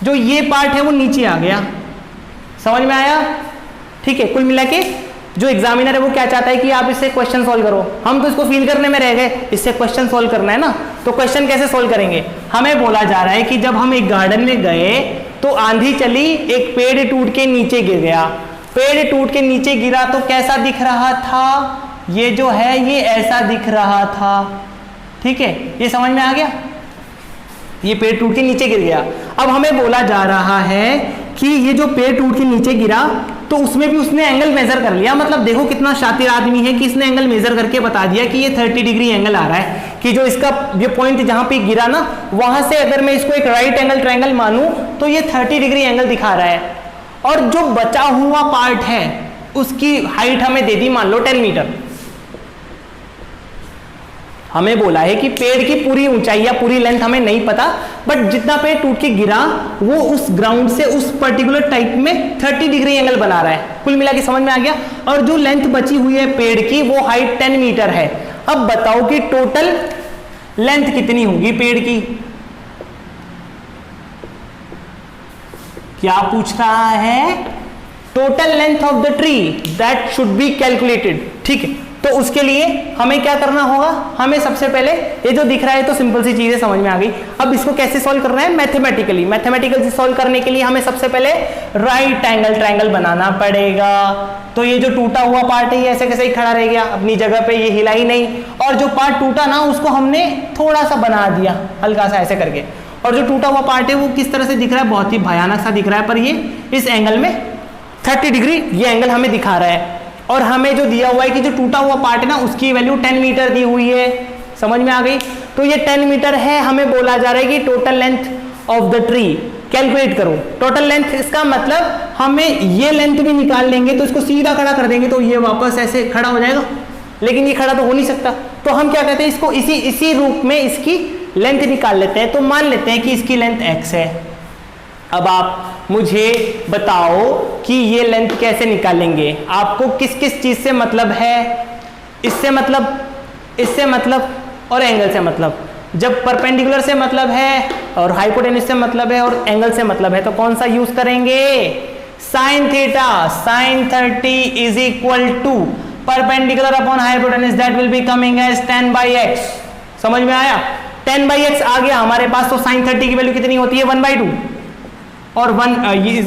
जो ये पार्ट है वो नीचे आ गया। समझ में आया? ठीक है, कुल मिला के जो एग्जामिनर है वो क्या चाहता है कि आप इससे क्वेश्चन सॉल्व करो। हम तो इसको फील करने में रह गए, इससे क्वेश्चन सॉल्व करना है ना। तो क्वेश्चन कैसे सॉल्व करेंगे? हमें बोला जा रहा है कि जब हम एक गार्डन में गए तो आंधी चली, एक पेड़ टूट के नीचे गिर गया, पेड़ टूट के नीचे गिरा तो कैसा दिख रहा था, ये जो है ये ऐसा दिख रहा था, ठीक है, ये समझ में आ गया, ये पेड़ टूट के नीचे गिर गया। अब हमें बोला जा रहा है कि ये जो पेड़ टूट के नीचे गिरा तो उसमें भी उसने एंगल मेजर कर लिया, मतलब देखो कितना शातिर आदमी है कि इसने एंगल मेजर करके बता दिया कि ये 30 डिग्री एंगल आ रहा है, कि जो इसका ये पॉइंट जहां पे गिरा ना वहां से अगर मैं इसको एक राइट एंगल ट्रायंगल मानूं तो ये 30 डिग्री एंगल दिखा रहा है। और जो बचा हुआ पार्ट है उसकी हाइट हमें दे दी मान लो 10 मीटर। हमें बोला है कि पेड़ की पूरी ऊंचाई या पूरी लेंथ हमें नहीं पता, बट जितना पेड़ टूट के गिरा वो उस ग्राउंड से उस पर्टिकुलर टाइप में 30 डिग्री एंगल बना रहा है। कुल मिला के समझ में आ गया। और जो लेंथ बची हुई है पेड़ की वो हाइट 10 मीटर है। अब बताओ कि टोटल लेंथ कितनी होगी पेड़ की। क्या पूछ रहा है? Total length of the tree that should be calculated. ठीक है, तो उसके लिए हमें क्या करना होगा, हमें सबसे पहले ये जो दिख रहा है तो सिंपल सी चीजें समझ में आ गई। अब इसको कैसे सॉल्व करना है? मैथमेटिकली। मैथमेटिकल से सॉल्व करने के लिए हमें सबसे पहले राइट एंगल ट्रायंगल बनाना पड़ेगा। तो ये जो टूटा हुआ पार्ट है ये ऐसे कैसे ही खड़ा रह गया अपनी जगह पे, ये हिला ही नहीं। और जो पार्ट टूटा ना उसको हमने थोड़ा सा बना दिया हल्का सा ऐसे करके। और जो टूटा हुआ पार्ट है वो किस तरह से दिख रहा है? बहुत ही भयानक सा दिख रहा है, पर ये इस एंगल में 30 डिग्री ये एंगल हमें दिखा रहा है। और हमें जो दिया हुआ है कि जो टूटा हुआ पार्ट है ना उसकी वैल्यू 10 मीटर दी हुई है। समझ में आ गई? तो ये 10 मीटर है। हमें बोला जा रहा है कि total length of the tree calculate करो। टोटल लेंथ इसका मतलब हमें ये लेंथ भी निकाल लेंगे तो इसको सीधा खड़ा कर देंगे तो ये वापस ऐसे खड़ा हो जाएगा, लेकिन ये खड़ा तो हो नहीं सकता। तो हम क्या कहते हैं, इसको इसी रूप में इसकी लेंथ निकाल लेते हैं। तो मान लेते हैं कि इसकी लेंथ x है। अब आप मुझे बताओ कि ये लेंथ कैसे निकालेंगे। आपको किस किस चीज से मतलब है? इससे मतलब और एंगल से मतलब। जब परपेंडिकुलर से मतलब है और हाइपोटेन्यूज से मतलब है और एंगल से मतलब है तो कौन सा यूज करेंगे? Sine theta. Sine 30 is equal to perpendicular upon hypotenuse, that will be coming as 10/x। समझ में आया? 10/x आ गया हमारे पास। तो साइन 30 की वैल्यू कितनी होती है? 1/2 और 1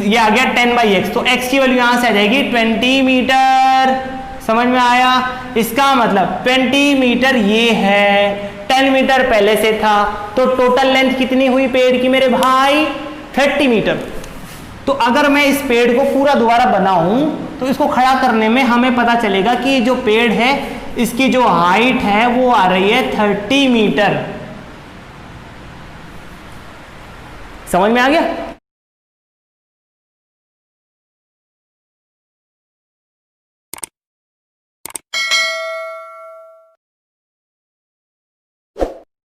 ये आ गया 10/x। तो x की वैल्यू यहां से आ जाएगी 20 मीटर। समझ में आया? इसका मतलब 20 मीटर ये है, 10 मीटर पहले से था। तो टोटल लेंथ कितनी हुई पेड़ की मेरे भाई? 30 मीटर। तो अगर मैं इस पेड़ को पूरा दोबारा बनाऊं तो इसको खड़ा करने में हमें पता चलेगा कि जो पेड़ है इसकी जो हाइट है वो आ रही है 30 मीटर। समझ में आ गया?